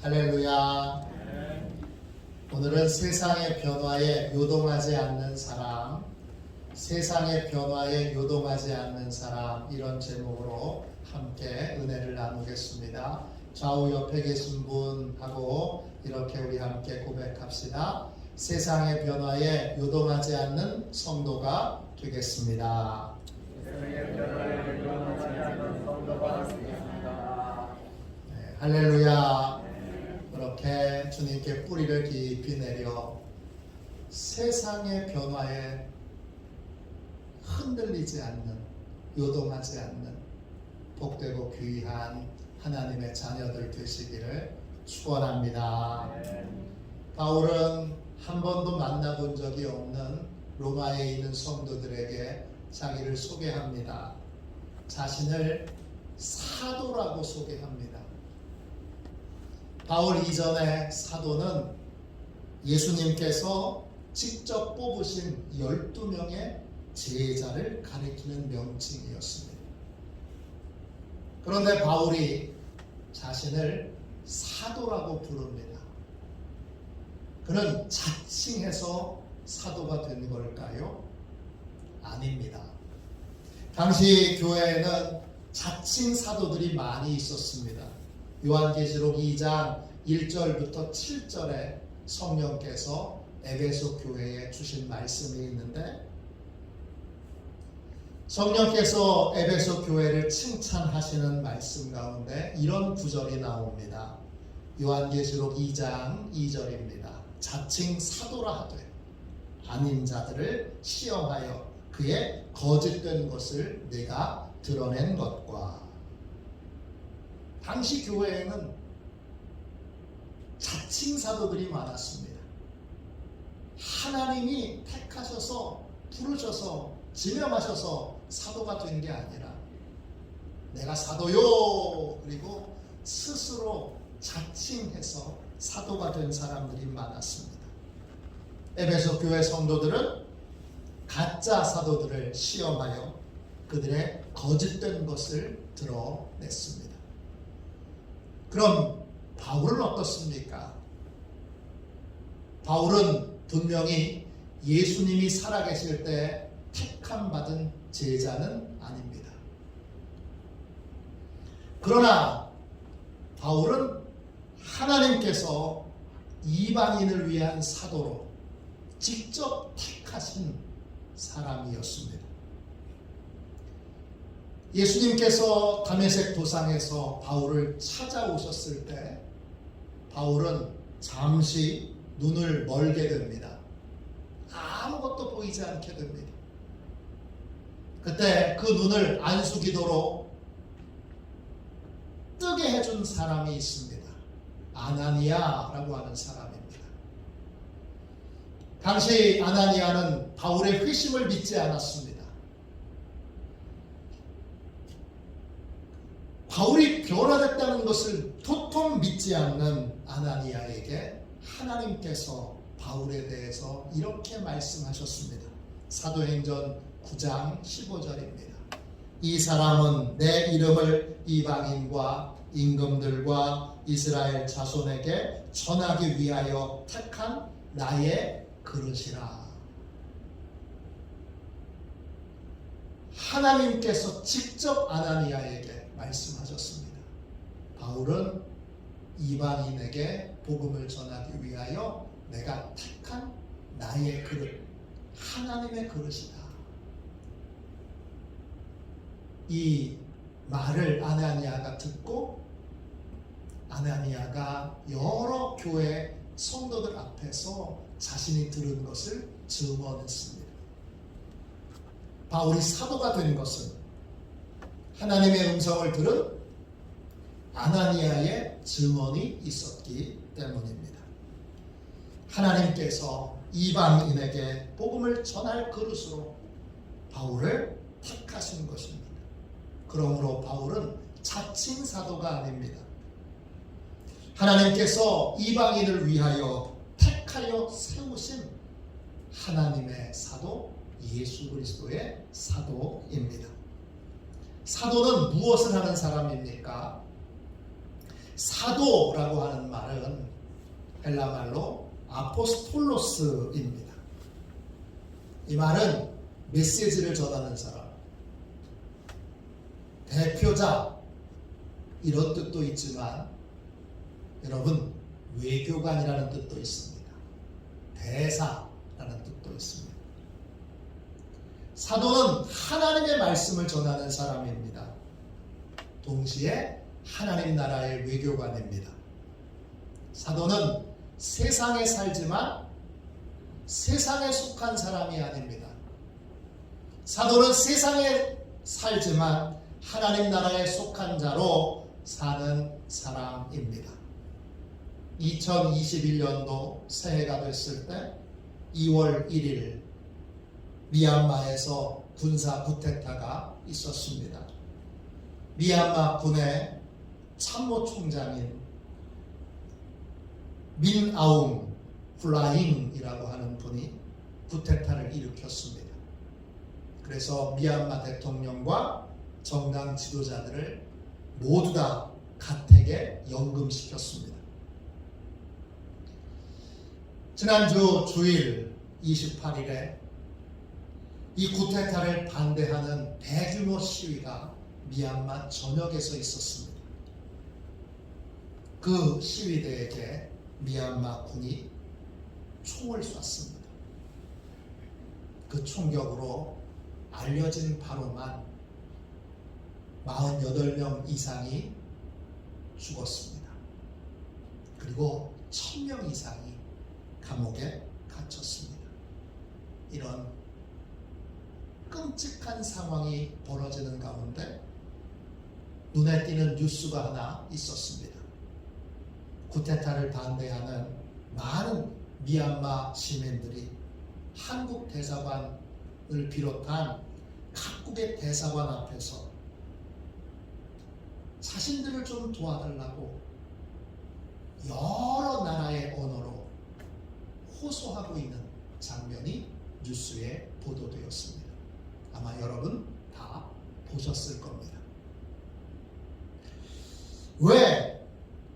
할렐루야. 오늘은 세상의 변화에 요동하지 않는 사람, 세상의 변화에 요동하지 않는 사람, 이런 제목으로 함께 은혜를 나누겠습니다. 좌우 옆에 계신 분하고 이렇게 우리 함께 고백합시다. 세상의 변화에 요동하지 않는 성도가 되겠습니다. 세상의 변화에 요동하지 않는 성도가 되겠습니다. 네, 할렐루야. 그렇게 주님께 뿌리를 깊이 내려 세상의 변화에 흔들리지 않는, 요동하지 않는 복되고 귀한 하나님의 자녀들 되시기를 축원합니다. 바울은 한 번도 만나본 적이 없는 로마에 있는 성도들에게 자기를 소개합니다. 자신을 사도라고 소개합니다. 바울 이전에 사도는 예수님께서 직접 뽑으신 12명의 제자를 가리키는 명칭이었습니다. 그런데 바울이 자신을 사도라고 부릅니다. 그는 자칭해서 사도가 된 걸까요? 아닙니다. 당시 교회에는 자칭 사도들이 많이 있었습니다. 요한계시록 2장 1절부터 7절에 성령께서 에베소 교회에 주신 말씀이 있는데, 성령께서 에베소 교회를 칭찬하시는 말씀 가운데 이런 구절이 나옵니다. 요한계시록 2장 2절입니다. 자칭 사도라 하되 아닌 자들을 시험하여 그의 거짓된 것을 내가 드러낸 것과. 당시 교회에는 자칭 사도들이 많았습니다. 하나님이 택하셔서 부르셔서 지명하셔서 사도가 된 게 아니라 내가 사도요, 그리고 스스로 자칭해서 사도가 된 사람들이 많았습니다. 에베소 교회 성도들은 가짜 사도들을 시험하여 그들의 거짓된 것을 드러냈습니다. 그럼 바울은 어떻습니까? 바울은 분명히 예수님이 살아계실 때 택함 받은 제자는 아닙니다. 그러나 바울은 하나님께서 이방인을 위한 사도로 직접 택하신 사람이었습니다. 예수님께서 다메섹 도상에서 바울을 찾아오셨을 때 바울은 잠시 눈을 멀게 됩니다. 아무것도 보이지 않게 됩니다. 그때 그 눈을 안수기도로 뜨게 해준 사람이 있습니다. 아나니아라고 하는 사람입니다. 당시 아나니아는 바울의 회심을 믿지 않았습니다. 바울이 변화됐다는 것을 도통 믿지 않는 아나니아에게 하나님께서 바울에 대해서 이렇게 말씀하셨습니다. 사도행전 9장 15절입니다. 이 사람은 내 이름을 이방인과 임금들과 이스라엘 자손에게 전하기 위하여 택한 나의 그릇이라. 하나님께서 직접 아나니아에게 말씀하셨습니다. 바울은 이방인에게 복음을 전하기 위하여 내가 택한 나의 그릇, 하나님의 그릇이다. 이 말을 아나니아가 듣고 아나니아가 여러 교회 성도들 앞에서 자신이 들은 것을 증언했습니다. 바울이 사도가 된 것은 하나님의 음성을 들은 아나니아의 증언이 있었기 때문입니다. 하나님께서 이방인에게 복음을 전할 그릇으로 바울을 택하신 것입니다. 그러므로 바울은 자칭 사도가 아닙니다. 하나님께서 이방인을 위하여 택하여 세우신 하나님의 사도, 예수 그리스도의 사도입니다. 사도는 무엇을 하는 사람입니까? 사도라고 하는 말은 헬라 말로 아포스톨로스입니다. 이 말은 메시지를 전하는 사람, 대표자 이런 뜻도 있지만 여러분 외교관이라는 뜻도 있습니다. 대사라는 뜻도 있습니다. 사도는 하나님의 말씀을 전하는 사람입니다. 동시에 하나님 나라의 외교관입니다. 사도는 세상에 살지만 세상에 속한 사람이 아닙니다. 사도는 세상에 살지만 하나님 나라에 속한 자로 사는 사람입니다. 2021년도 새해가 됐을 때 2월 1일 미얀마에서 군사 쿠데타가 있었습니다. 미얀마 군의 참모총장인 민아웅 플라잉이라고 하는 분이 쿠데타를 일으켰습니다. 그래서 미얀마 대통령과 정당 지도자들을 모두 다 가택에 연금시켰습니다. 지난주 주일 28일에 이 쿠데타를 반대하는 대규모 시위가 미얀마 전역에서 있었습니다. 그 시위대에게 미얀마 군이 총을 쐈습니다. 그 총격으로 알려진 바로만 48명 이상이 죽었습니다. 그리고 1000명 이상이 감옥에 갇혔습니다. 이런 끔찍한 상황이 벌어지는 가운데 눈에 띄는 뉴스가 하나 있었습니다. 쿠데타를 반대하는 많은 미얀마 시민들이 한국 대사관을 비롯한 각국의 대사관 앞에서 자신들을 좀 도와달라고 여러 나라의 언어로 호소하고 있는 장면이 뉴스에 보도되었습니다. 아마 여러분 다 보셨을 겁니다. 왜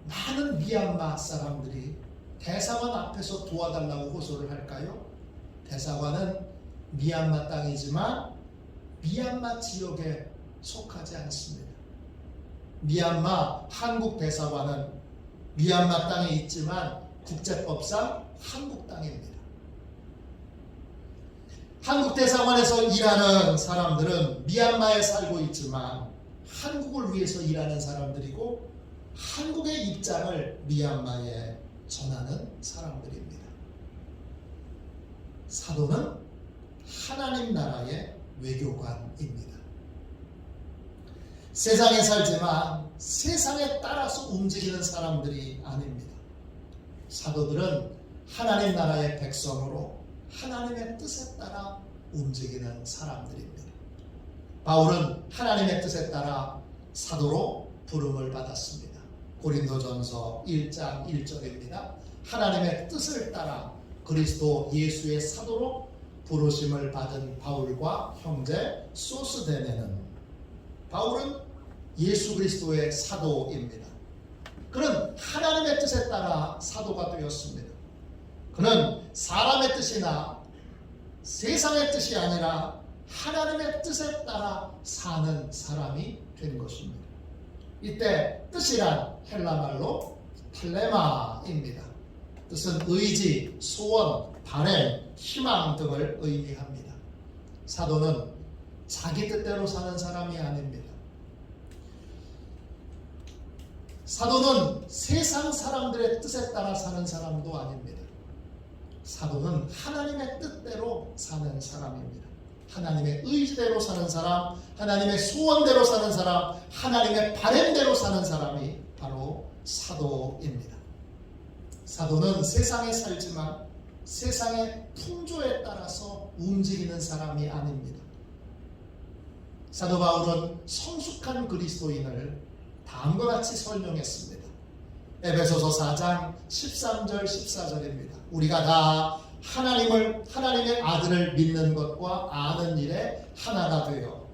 많은 미얀마 사람들이 대사관 앞에서 도와달라고 호소를 할까요? 대사관은 미얀마 땅이지만 미얀마 지역에 속하지 않습니다. 미얀마 한국 대사관은 미얀마 땅에 있지만 국제법상 한국 땅입니다. 한국 대사관에서 일하는 사람들은 미얀마에 살고 있지만 한국을 위해서 일하는 사람들이고 한국의 입장을 미얀마에 전하는 사람들입니다. 사도는 하나님 나라의 외교관입니다. 세상에 살지만 세상에 따라서 움직이는 사람들이 아닙니다. 사도들은 하나님 나라의 백성으로 하나님의 뜻에 따라 움직이는 사람들입니다. 바울은 하나님의 뜻에 따라 사도로 부름을 받았습니다. 고린도전서 1장 1절입니다. 하나님의 뜻을 따라 그리스도 예수의 사도로 부르심을 받은 바울과 형제 소스데네는, 바울은 예수 그리스도의 사도입니다. 그는 하나님의 뜻에 따라 사도가 되었습니다. 그는 사람의 뜻이나 세상의 뜻이 아니라 하나님의 뜻에 따라 사는 사람이 된 것입니다. 이때 뜻이란 헬라말로 텔레마입니다. 뜻은 의지, 소원, 바램, 희망 등을 의미합니다. 사도는 자기 뜻대로 사는 사람이 아닙니다. 사도는 세상 사람들의 뜻에 따라 사는 사람도 아닙니다. 사도는 하나님의 뜻대로 사는 사람입니다. 하나님의 의지대로 사는 사람, 하나님의 소원대로 사는 사람, 하나님의 바램대로 사는 사람이 바로 사도입니다. 사도는 세상에 살지만 세상의 풍조에 따라서 움직이는 사람이 아닙니다. 사도 바울은 성숙한 그리스도인을 다음과 같이 설명했습니다. 에베소서 4장 13절 14절입니다. 우리가 다 하나님의 아들을 믿는 것과 아는 일에 하나가 되어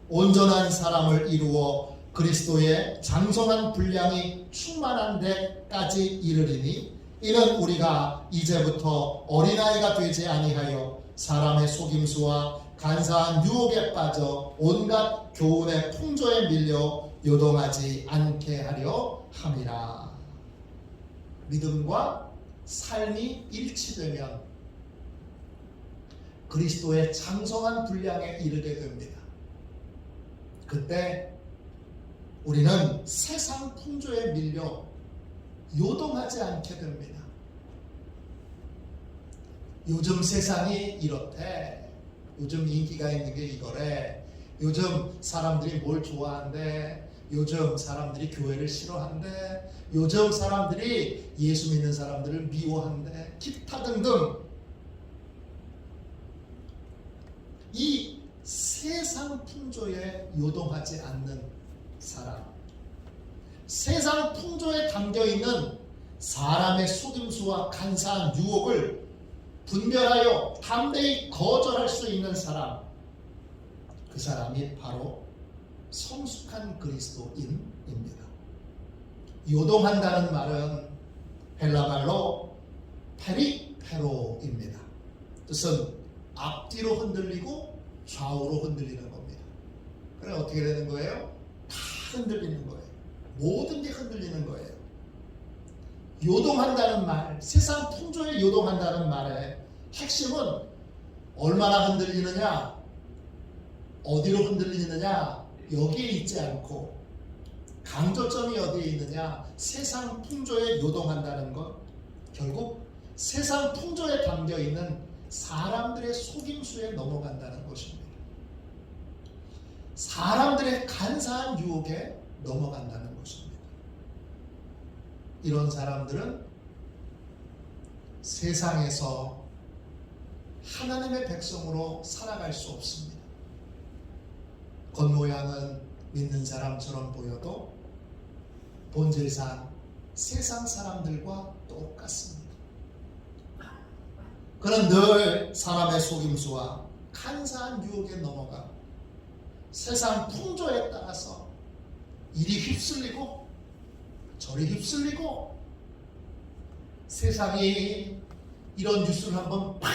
온전한 사람을 이루어 그리스도의 장성한 분량이 충만한 데까지 이르리니 이는 우리가 이제부터 어린아이가 되지 아니하여 사람의 속임수와 간사한 유혹에 빠져 온갖 교훈의 풍조에 밀려 요동하지 않게 하려 함이라. 믿음과 삶이 일치되면 그리스도의 장성한 분량에 이르게 됩니다. 그때 우리는 세상 풍조에 밀려 요동하지 않게 됩니다. 요즘 세상이 이렇대. 요즘 인기가 있는 게 이거래. 요즘 사람들이 뭘 좋아한대. 요즘 사람들이 교회를 싫어한대. 요즘 사람들이 예수 믿는 사람들을 미워한대. 기타 등등. 이 세상 풍조에 요동하지 않는 사람, 세상 풍조에 담겨있는 사람의 속임수와 간사한 유혹을 분별하여 담대히 거절할 수 있는 사람, 그 사람이 바로 성숙한 그리스도인입니다. 요동한다는 말은 헬라말로 페리페로입니다. 뜻은 앞뒤로 흔들리고 좌우로 흔들리는 겁니다. 그럼 어떻게 되는 거예요? 다 흔들리는 거예요. 모든 게 흔들리는 거예요. 요동한다는 말, 세상 풍조에 요동한다는 말의 핵심은 얼마나 흔들리느냐, 어디로 흔들리느냐, 여기에 있지 않고 강조점이 어디에 있느냐, 세상 풍조에 요동한다는 것, 결국 세상 풍조에 담겨있는 사람들의 속임수에 넘어간다는 것입니다. 사람들의 간사한 유혹에 넘어간다는 것입니다. 이런 사람들은 세상에서 하나님의 백성으로 살아갈 수 없습니다. 겉모양은 믿는 사람처럼 보여도 본질상 세상 사람들과 똑같습니다. 그는 늘 사람의 속임수와 간사한 유혹에 넘어가 세상 풍조에 따라서 이리 휩쓸리고 저리 휩쓸리고, 세상이 이런 뉴스를 한번 팍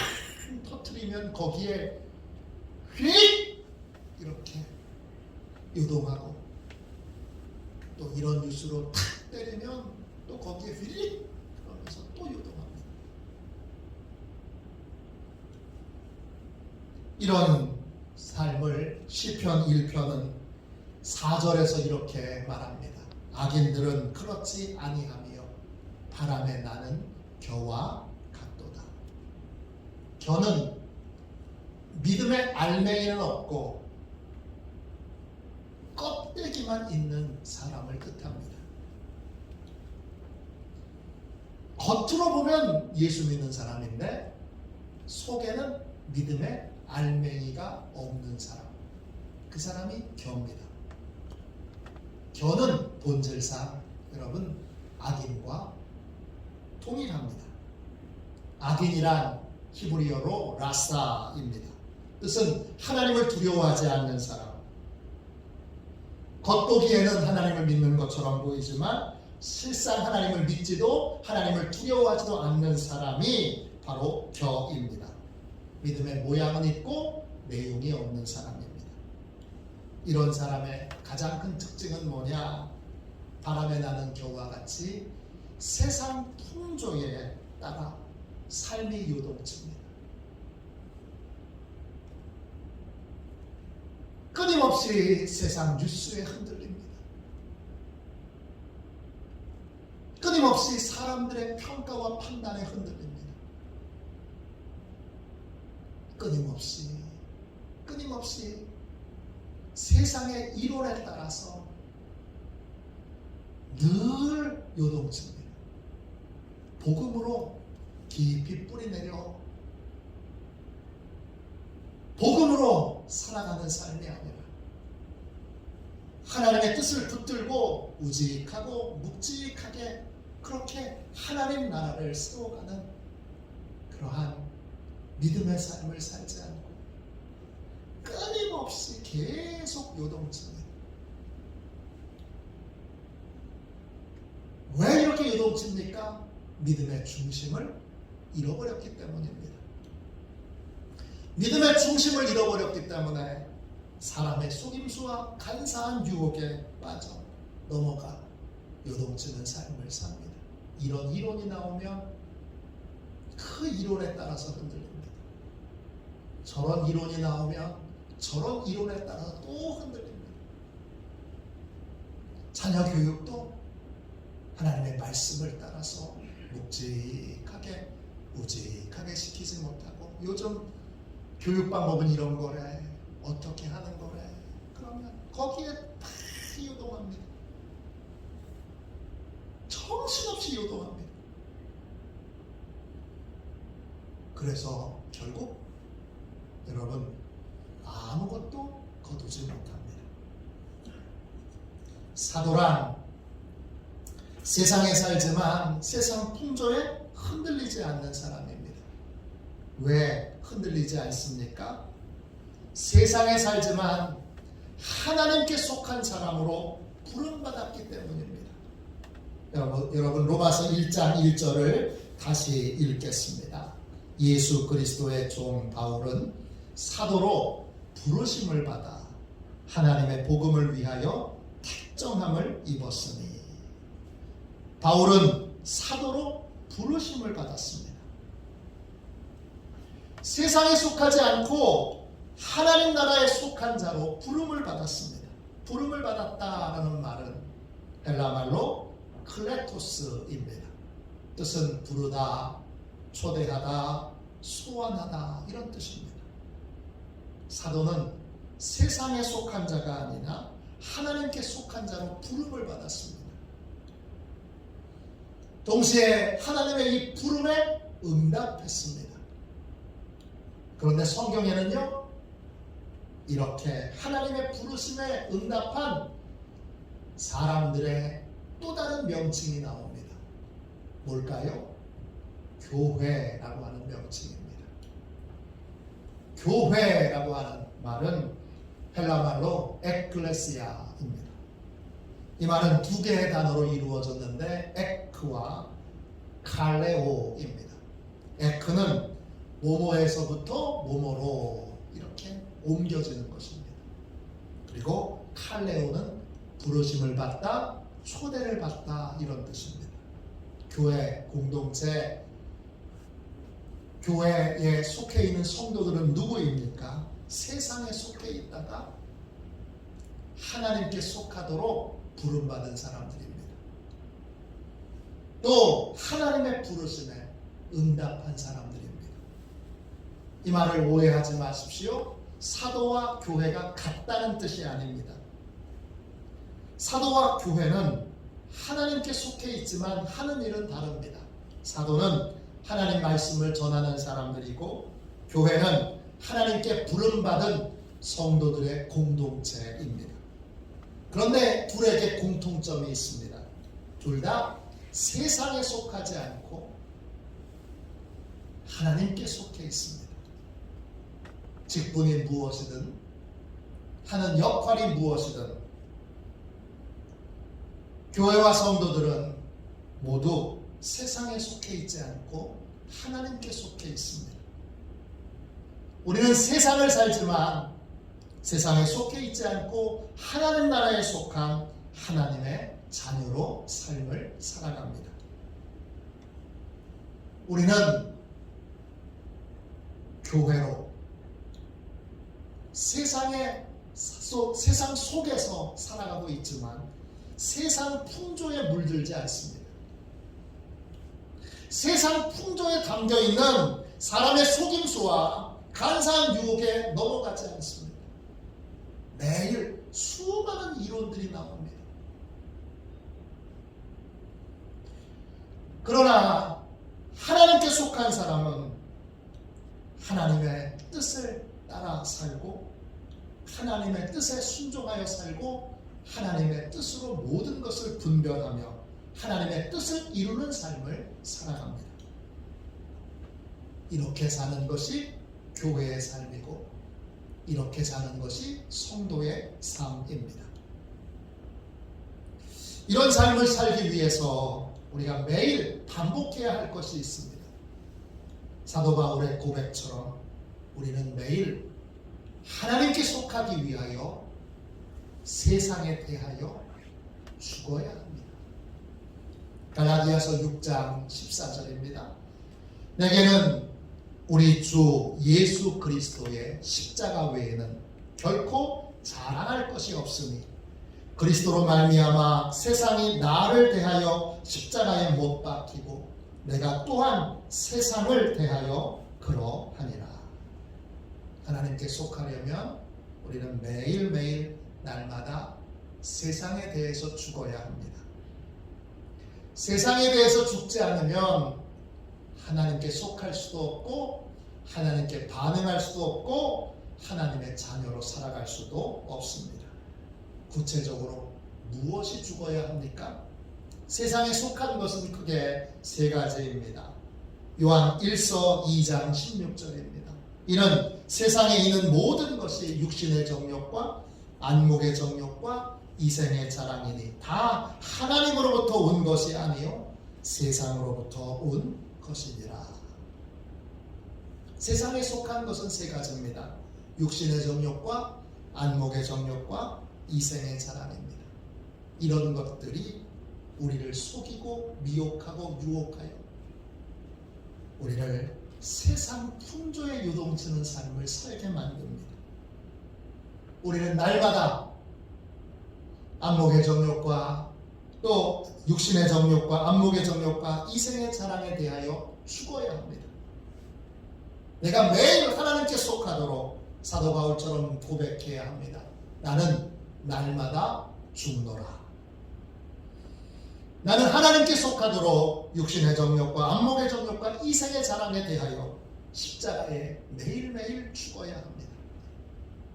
터뜨리면 거기에 휙 이렇게 요동하고, 또 이런 뉴스로 탁 때리면 또 거기에 휙 그러면서 또 요동합니다. 이런 삶을 시편 1편은 4절에서 이렇게 말합니다. 악인들은 그렇지 아니하며 바람에 나는 겨와 같도다. 겨는 믿음의 알맹이는 없고 껍데기만 있는 사람을 뜻합니다. 겉으로 보면 예수 믿는 사람인데 속에는 믿음의 알맹이가 없는 사람, 그 사람이 겨입니다. 겨는 본질상 여러분 악인과 동일합니다. 악인이란 히브리어로 라사입니다. 뜻은 하나님을 두려워하지 않는 사람. 겉보기에는 하나님을 믿는 것처럼 보이지만 실상 하나님을 믿지도 하나님을 두려워하지도 않는 사람이 바로 겨입니다. 믿음의 모양은 있고 내용이 없는 사람입니다. 이런 사람의 가장 큰 특징은 뭐냐? 바람에 나는 겨와 같이 세상 풍조에 따라 삶이 요동칩니다. 끊임없이 세상 뉴스에 흔들립니다. 끊임없이 사람들의 평가와 판단에 흔들립니다. 끊임없이 세상의 이론에 따라서 늘 요동칩니다. 복음으로 깊이 뿌리내려 복음으로 살아가는 삶이 아니라 하나님의 뜻을 붙들고 우직하고 묵직하게 그렇게 하나님 나라를 세워가는 그러한 믿음의 삶을 살지 않고 끊임없이 계속 요동칩니다. 요동칩니까? 믿음의 중심을 잃어버렸기 때문입니다. 믿음의 중심을 잃어버렸기 때문에 사람의 속임수와 간사한 유혹에 빠져 넘어가 요동치는 삶을 삽니다. 이런 이론이 나오면 그 이론에 따라서 흔들립니다. 저런 이론이 나오면 저런 이론에 따라서 또 흔들립니다. 자녀 교육도 하나님의 말씀을 따라서 묵직하게 우직하게 시키지 못하고 요즘 교육 방법은 이런 거래, 어떻게 하는 거래, 그러면 거기에 다 요동합니다. 정신없이 요동합니다. 그래서 결국 여러분 아무것도 거두지 못합니다. 사도란 세상에 살지만 세상 풍조에 흔들리지 않는 사람입니다. 왜 흔들리지 않습니까? 세상에 살지만 하나님께 속한 사람으로 부름받았기 때문입니다. 여러분 로마서 1장 1절을 다시 읽겠습니다. 예수 그리스도의 종 바울은 사도로 부르심을 받아 하나님의 복음을 위하여 택정함을 입었으니 바울은 사도로 부르심을 받았습니다. 세상에 속하지 않고 하나님 나라에 속한 자로 부름을 받았습니다. 부름을 받았다라는 말은 헬라 말로 클레토스입니다. 뜻은 부르다, 초대하다, 소환하다 이런 뜻입니다. 사도는 세상에 속한 자가 아니라 하나님께 속한 자로 부름을 받았습니다. 동시에 하나님의 이 부름에 응답했습니다. 그런데 성경에는요, 이렇게 하나님의 부르심에 응답한 사람들의 또 다른 명칭이 나옵니다. 뭘까요? 교회라고 하는 명칭입니다. 교회라고 하는 말은 헬라 말로 에클레시아입니다. 이 말은 두 개의 단어로 이루어졌는데 에크와 칼레오입니다. 에크는 뭐뭐에서부터 뭐뭐로 이렇게 옮겨지는 것입니다. 그리고 칼레오는 부르심을 받다, 초대를 받다 이런 뜻입니다. 교회 공동체, 교회에 속해 있는 성도들은 누구입니까? 세상에 속해 있다가 하나님께 속하도록 부름받은 사람들입니다. 또 하나님의 부르심에 응답한 사람들입니다. 이 말을 오해하지 마십시오. 사도와 교회가 같다는 뜻이 아닙니다. 사도와 교회는 하나님께 속해 있지만 하는 일은 다릅니다. 사도는 하나님 말씀을 전하는 사람들이고 교회는 하나님께 부름받은 성도들의 공동체입니다. 그런데 둘에게 공통점이 있습니다. 둘 다 세상에 속하지 않고 하나님께 속해 있습니다. 직분이 무엇이든 하는 역할이 무엇이든 교회와 성도들은 모두 세상에 속해 있지 않고 하나님께 속해 있습니다. 우리는 세상을 살지만 세상에 속해 있지 않고 하나님 나라에 속한 하나님의 자녀로 삶을 살아갑니다. 우리는 교회로 세상 속에서 살아가고 있지만 세상 풍조에 물들지 않습니다. 세상 풍조에 담겨있는 사람의 속임수와 간사한 유혹에 넘어가지 않습니다. 매일 수많은 이론들이 나옵니다. 그러나 하나님께 속한 사람은 하나님의 뜻을 따라 살고 하나님의 뜻에 순종하여 살고 하나님의 뜻으로 모든 것을 분별하며 하나님의 뜻을 이루는 삶을 살아갑니다. 이렇게 사는 것이 교회의 삶이고 이렇게 사는 것이 성도의 삶입니다. 이런 삶을 살기 위해서 우리가 매일 반복해야 할 것이 있습니다. 사도 바울의 고백처럼 우리는 매일 하나님께 속하기 위하여 세상에 대하여 죽어야 합니다. 갈라디아서 6장 14절입니다. 내게는 우리 주 예수 그리스도의 십자가 외에는 결코 자랑할 것이 없으니 그리스도로 말미암아 세상이 나를 대하여 십자가에 못 박히고 내가 또한 세상을 대하여 그러하니라. 하나님께 속하려면 우리는 매일매일 날마다 세상에 대해서 죽어야 합니다. 세상에 대해서 죽지 않으면 하나님께 속할 수도 없고 하나님께 반응할 수도 없고 하나님의 자녀로 살아갈 수도 없습니다. 구체적으로 무엇이 죽어야 합니까? 세상에 속한 것은 크게 세 가지입니다. 요한 1서 2장 16절입니다. 이는 세상에 있는 모든 것이 육신의 정욕과 안목의 정욕과 이생의 자랑이니 다 하나님으로부터 온 것이 아니요 세상으로부터 온 것이니라. 세상에 속한 것은 세 가지입니다. 육신의 정욕과 안목의 정욕과 이생의 자랑입니다. 이런 것들이 우리를 속이고 미혹하고 유혹하여 우리를 세상 풍조에 요동치는 삶을 살게 만듭니다. 우리는 날마다 안목의 정욕과 또 육신의 정욕과 안목의 정욕과 이생의 자랑에 대하여 죽어야 합니다. 내가 매일 하나님께 속하도록 사도 바울처럼 고백해야 합니다. 나는 날마다 죽노라. 나는 하나님께 속하도록 육신의 정욕과 안목의 정욕과 이생의 자랑에 대하여 십자가에 매일매일 죽어야 합니다.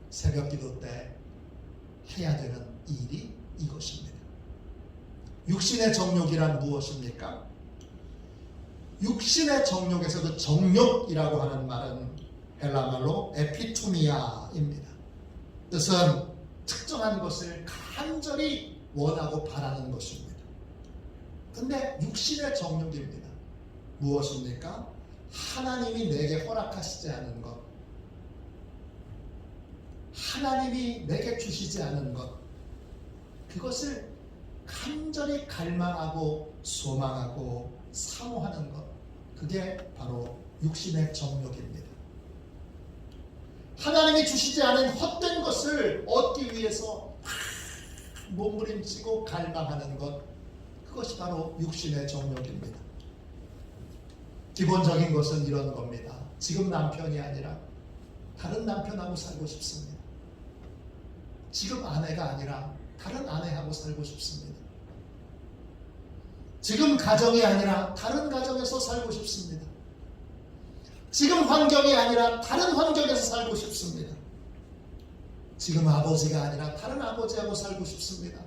새벽 기도 때 해야 되는 일이 이것입니다. 육신의 정욕이란 무엇입니까? 육신의 정욕에서도 정욕이라고 하는 말은 헬라말로 에피투미아입니다. 뜻은 특정한 것을 간절히 원하고 바라는 것입니다. 근데 육신의 정욕입니다. 무엇입니까? 하나님이 내게 허락하시지 않은 것, 하나님이 내게 주시지 않은 것, 그것을 간절히 갈망하고 소망하고 사모하는 것, 그게 바로 육신의 정욕입니다. 하나님이 주시지 않은 헛된 것을 얻기 위해서 몸부림치고 갈망하는 것, 그것이 바로 육신의 정욕입니다. 기본적인 것은 이런 겁니다. 지금 남편이 아니라 다른 남편하고 살고 싶습니다. 지금 아내가 아니라 다른 아내하고 살고 싶습니다. 지금 가정이 아니라 다른 가정에서 살고 싶습니다. 지금 환경이 아니라 다른 환경에서 살고 싶습니다. 지금 아버지가 아니라 다른 아버지하고 살고 싶습니다.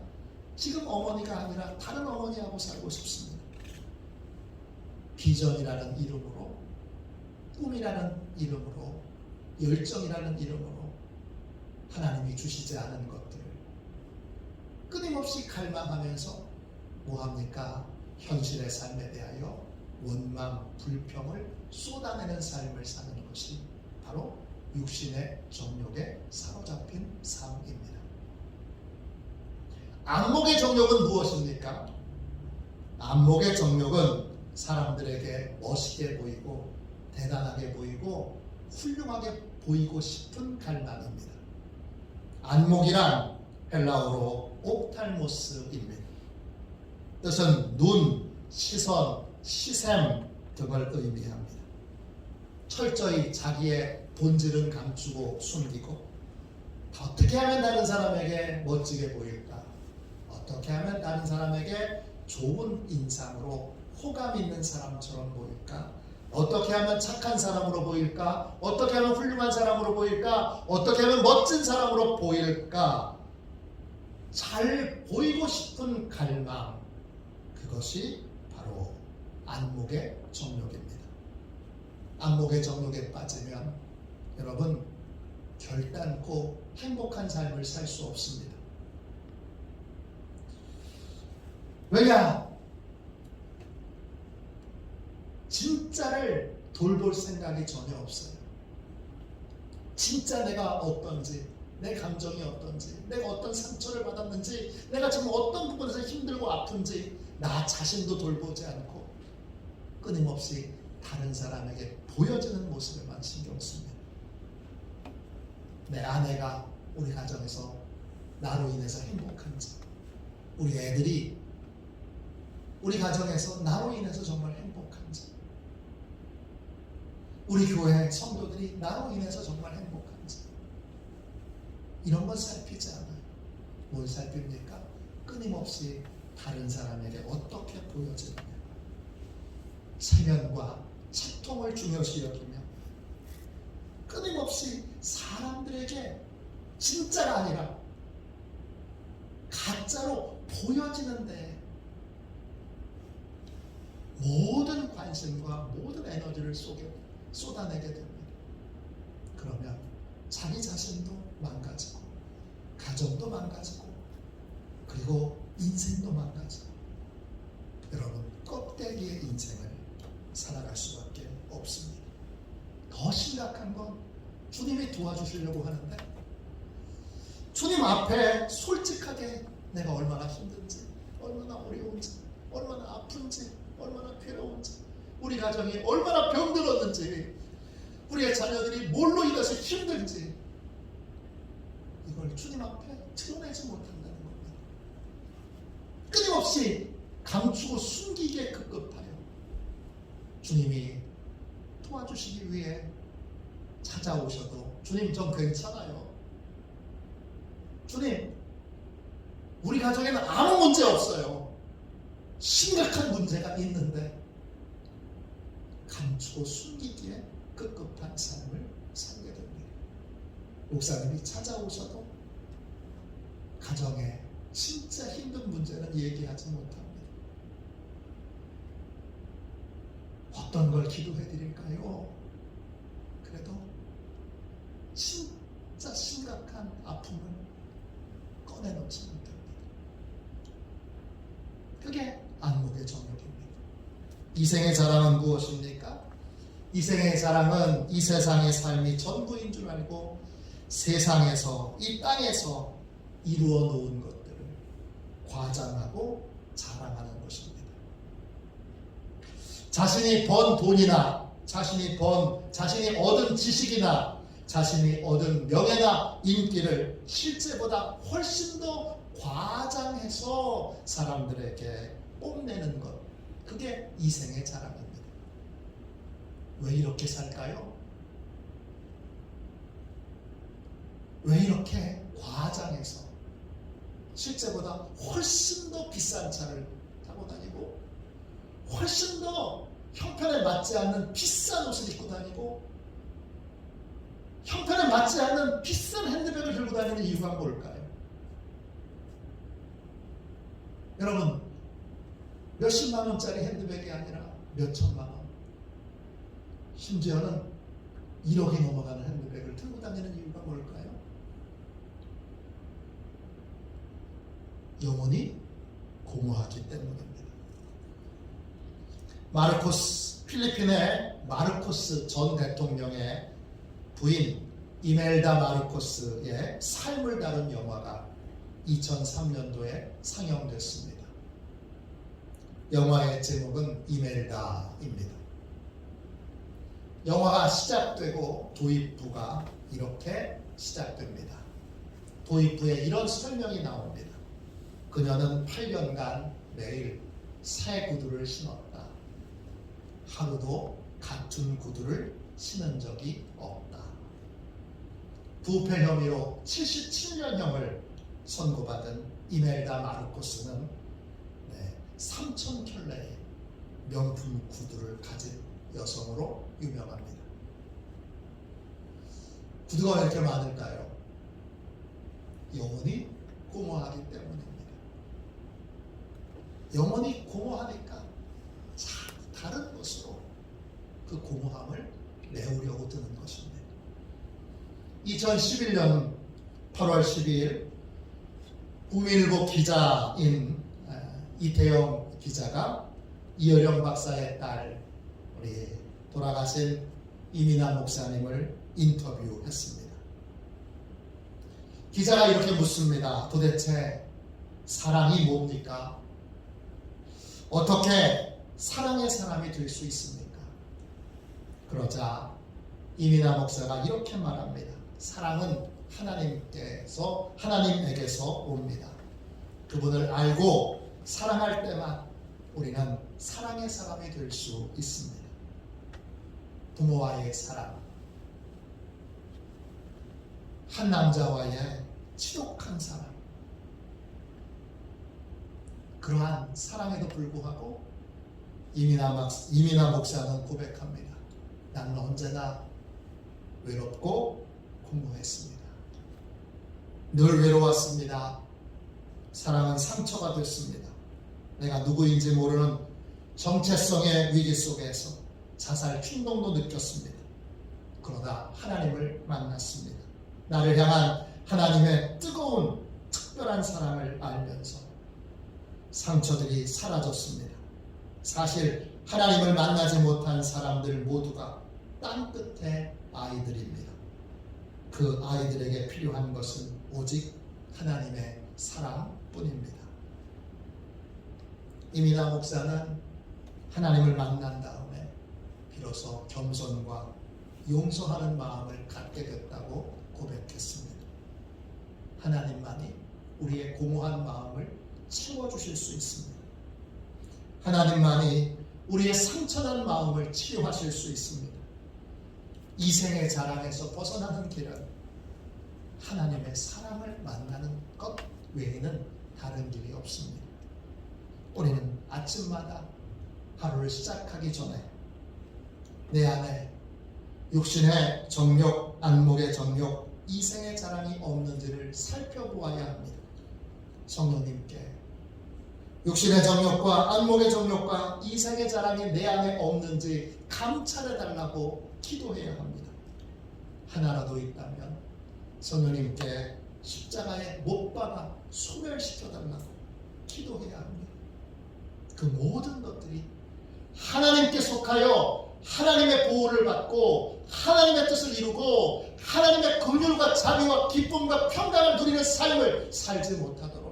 지금 어머니가 아니라 다른 어머니하고 살고 싶습니다. 비전이라는 이름으로, 꿈이라는 이름으로, 열정이라는 이름으로 하나님이 주시지 않은 것들을 끊임없이 갈망하면서 뭐합니까? 현실의 삶에 대하여 원망, 불평을 쏟아내는 삶을 사는 것이 바로 육신의 정욕에 사로잡힌 삶입니다. 안목의 정욕은 무엇입니까? 안목의 정욕은 사람들에게 멋있게 보이고 대단하게 보이고 훌륭하게 보이고 싶은 갈망입니다. 안목이란 헬라어로 옵탈모스입니다. 뜻은 눈, 시선, 시샘 등을 의미합니다. 철저히 자기의 본질은 감추고 숨기고 어떻게 하면 다른 사람에게 멋지게 보일까? 어떻게 하면 다른 사람에게 좋은 인상으로 호감 있는 사람처럼 보일까? 어떻게 하면 착한 사람으로 보일까? 어떻게 하면 훌륭한 사람으로 보일까? 어떻게 하면 멋진 사람으로 보일까? 잘 보이고 싶은 갈망, 그것이 바로 안목의 정욕입니다. 안목의 정욕에 빠지면 여러분 결단코 행복한 삶을 살 수 없습니다. 왜냐? 진짜를 돌볼 생각이 전혀 없어요. 진짜 내가 어떤지, 내 감정이 어떤지, 내가 어떤 상처를 받았는지, 내가 지금 어떤 부분에서 힘들고 아픈지 나 자신도 돌보지 않고 끊임없이 다른 사람에게 보여지는 모습에만 신경 씁니다. 내 아내가 우리 가정에서 나로 인해서 행복한지, 우리 애들이 우리 가정에서 나로 인해서 정말 행복한지, 우리 교회 성도들이 나로 인해서 정말 행복한지, 이런 건 살피지 않아요. 뭘 살핍니까? 끊임없이 다른 사람에게 어떻게 보여지느냐, 체면과 채통을 중요시 여기며 끊임없이 사람들에게 진짜가 아니라 가짜로 보여지는데 모든 관심과 모든 에너지를 쏟아내게 됩니다. 그러면 자기 자신도 망가지고, 가정도 망가지고, 그리고 인생도 망가지고, 여러분 껍데기의 인생을 살아갈 수밖에 없습니다. 더 심각한 건 주님이 도와주시려고 하는데 주님 앞에 솔직하게 내가 얼마나 힘든지, 얼마나 어려운지, 얼마나 아픈지, 얼마나 괴로운지, 우리 가정이 얼마나 병들었는지, 우리의 자녀들이 뭘로 인해서 힘든지, 이걸 주님 앞에 드러내지 못한다는 겁니다. 끊임없이 감추고 숨기기에 급급하여 주님이 도와주시기 위해 찾아오셔도 주님 좀 괜찮아요. 주님, 우리 가정에는 아무 문제 없어요. 심각한 문제가 있는데 감추고 숨기기에 급급한 삶을 살게 됩니다. 목사님이 찾아오셔도 가정에 진짜 힘든 문제는 얘기하지 못합니다. 어떤 걸 기도해 드릴까요? 그래도 진짜 심각한 아픔을 꺼내놓지 못합니다. 그게 안목의 정욕입니다. 이생의 자랑은 무엇입니까? 이생의 자랑은 이 세상의 삶이 전부인 줄 알고 세상에서, 이 땅에서 이루어 놓은 것들을 과장하고 자랑하는 것입니다. 자신이 번 돈이나 자신이 얻은 지식이나 자신이 얻은 명예나 인기를 실제보다 훨씬 더 과장해서 사람들에게 뽐내는 것, 그게 이생의 자랑입니다. 왜 이렇게 살까요? 왜 이렇게 과장해서 실제보다 훨씬 더 비싼 차를 타고 다니고, 훨씬 더 형편에 맞지 않는 비싼 옷을 입고 다니고, 형편에 맞지 않는 비싼 핸드백을 들고 다니는 이유가 뭘까요? 여러분, 몇십만 원짜리 핸드백이 아니라 몇천만 원, 심지어는 1억이 넘어가는 핸드백을 들고 다니는 이유가 뭘까요? 영혼이 공허하기 때문입니다. 필리핀의 마르코스 전 대통령의 부인 이멜다 마르코스의 삶을 다룬 영화가 2003년도에 상영됐습니다. 영화의 제목은 이멜다입니다. 영화가 시작되고 도입부가 이렇게 시작됩니다. 도입부에 이런 설명이 나옵니다. 그녀는 8년간 매일 새 구두를 신었다. 하루도 같은 구두를 신은 적이 없다. 부패 혐의로 77년형을 선고받은 이멜다 마르코스는 3,000켤레의 명품 구두를 가진 여성으로 유명합니다. 구두가 왜 이렇게 많을까요? 영혼이 공허하기 때문입니다. 영혼이 공허하니까 다른 것으로 그 공허함을 메우려고 드는 것입니다. 2011년 8월 12일 국민일보 기자인 이태영 기자가 이어령 박사의 딸 우리 돌아가신 이민아 목사님을 인터뷰했습니다. 기자가 이렇게 묻습니다. 도대체 사랑이 뭡니까? 어떻게 사랑의 사람이 될 수 있습니까? 그러자 이민아 목사가 이렇게 말합니다. 사랑은 하나님에게서 옵니다. 그분을 알고 사랑할 때만 우리는 사랑의 사람이 될 수 있습니다. 부모와의 사랑, 한 남자와의 지독한 사랑, 그러한 사랑에도 불구하고 이민아 목사는 고백합니다. 나는 언제나 외롭고 공허했습니다. 늘 외로웠습니다. 사랑은 상처가 됐습니다. 내가 누구인지 모르는 정체성의 위기 속에서 자살 충동도 느꼈습니다. 그러다 하나님을 만났습니다. 나를 향한 하나님의 뜨거운 특별한 사랑을 알면서 상처들이 사라졌습니다. 사실 하나님을 만나지 못한 사람들 모두가 땅 끝의 아이들입니다. 그 아이들에게 필요한 것은 오직 하나님의 사랑뿐입니다. 이민아 목사는 하나님을 만난 다음에 비로소 겸손과 용서하는 마음을 갖게 됐다고 고백했습니다. 하나님만이 우리의 공허한 마음을 채워주실 수 있습니다. 하나님만이 우리의 상처난 마음을 치유하실 수 있습니다. 이생의 자랑에서 벗어나는 길은 하나님의 사랑을 만나는 것 외에는 다른 길이 없습니다. 우리는 아침마다 하루를 시작하기 전에 내 안에 육신의 정욕, 안목의 정욕, 이생의 자랑이 없는지를 살펴보아야 합니다. 성령님께 육신의 정욕과 안목의 정욕과 이생의 자랑이 내 안에 없는지 감찰해달라고 기도해야 합니다. 하나라도 있다면 성령님께 십자가에 못 박아 소멸시켜달라고 기도해야 합니다. 그 모든 것들이 하나님께 속하여 하나님의 보호를 받고 하나님의 뜻을 이루고 하나님의 긍휼과 자비와 기쁨과 평강을 누리는 삶을 살지 못하도록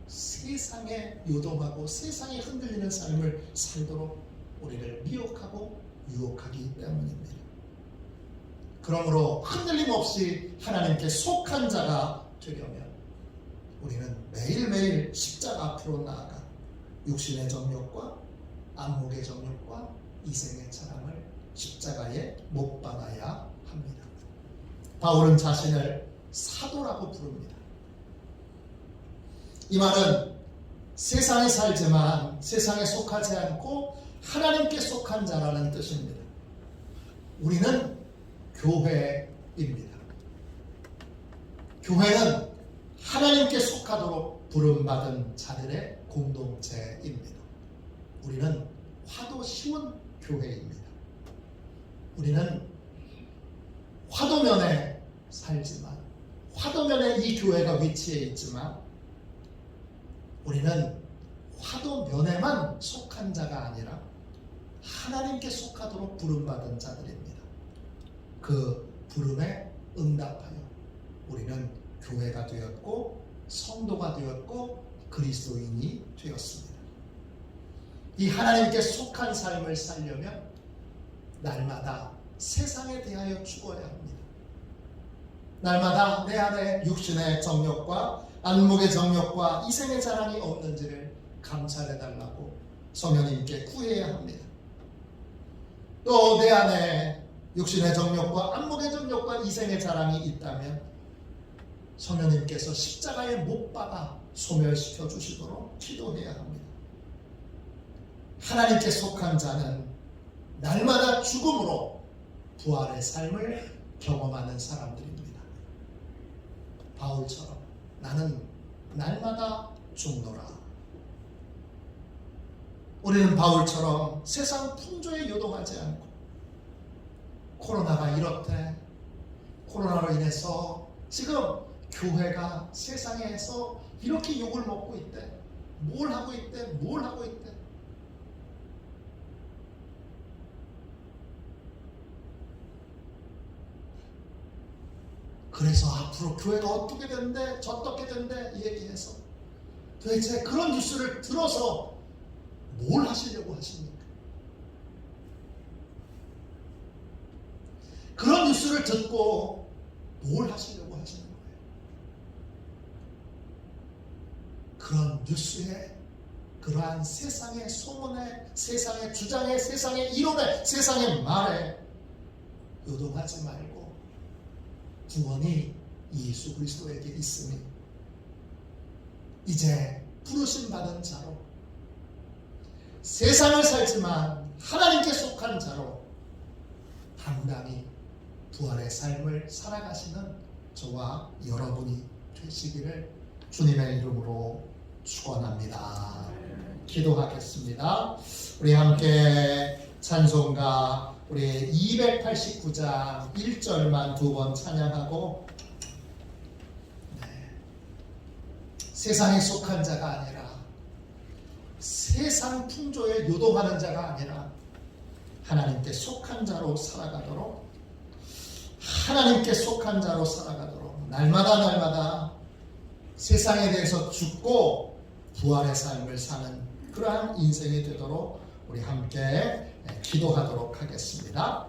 세상에 요동하고 세상에 흔들리는 삶을 살도록 우리를 미혹하고 유혹하기 때문입니다. 그러므로 흔들림 없이 하나님께 속한 자가 되려면 우리는 매일매일 십자가 앞으로 나아가 육신의 정욕과 안목의 정욕과 이생의 자랑을 십자가에 못 박아야 합니다. 바울은 자신을 사도라고 부릅니다. 이 말은 세상에 살지만 세상에 속하지 않고 하나님께 속한 자라는 뜻입니다. 우리는 교회입니다. 교회는 하나님께 속하도록 부름받은 자들의 공동체입니다. 우리는 화도 심은 교회입니다. 우리는 화도면에 살지만 화도면에 이 교회가 위치해 있지만 우리는 화도면에만 속한 자가 아니라 하나님께 속하도록 부름받은 자들입니다. 그 부름에 응답하여 우리는 교회가 되었고 성도가 되었고 그리스도인이 되었습니다. 이 하나님께 속한 삶을 살려면 날마다 세상에 대하여 죽어야 합니다. 날마다 내 안에 육신의 정욕과 안목의 정욕과 이생의 자랑이 없는지를 감찰해달라고 성령님께 구해야 합니다. 또 내 안에 육신의 정욕과 안목의 정욕과 이생의 자랑이 있다면 성령님께서 십자가에 못 박아 소멸시켜 주시도록 기도해야 합니다. 하나님께 속한 자는 날마다 죽음으로 부활의 삶을 경험하는 사람들입니다. 바울처럼 나는 날마다 죽노라. 우리는 바울처럼 세상 풍조에 요동하지 않고 코로나가 이렇대, 코로나로 인해서 지금 교회가 세상에서 이렇게 욕을 먹고 있대, 뭘 하고 있대. 그래서 앞으로 교회가 어떻게 된대, 저떻게 된대 얘기해서 도대체 그런 뉴스를 들어서 뭘 하시려고 하십니까? 그런 뉴스를 듣고 뭘 하시려고 하시는 거예요? 그런 뉴스에, 그러한 세상의 소문에, 세상의 주장에, 세상의 이론에, 세상의 말에 요동하지 말고 구원이 예수 그리스도에게 있으니 이제 부르심 받은 자로, 세상을 살지만 하나님께 속한 자로 당당히 부활의 삶을 살아가시는 저와 여러분이 되시기를 주님의 이름으로 축원합니다. 기도하겠습니다. 우리 함께 찬송가 우리 289장 1절만 두 번 찬양하고, 세상에 속한 자가 아니라, 세상 풍조에 요동하는 자가 아니라 하나님께 속한 자로 살아가도록, 하나님께 속한 자로 살아가도록 날마다 세상에 대해서 죽고 부활의 삶을 사는 그러한 인생이 되도록 우리 함께 기도하도록 하겠습니다.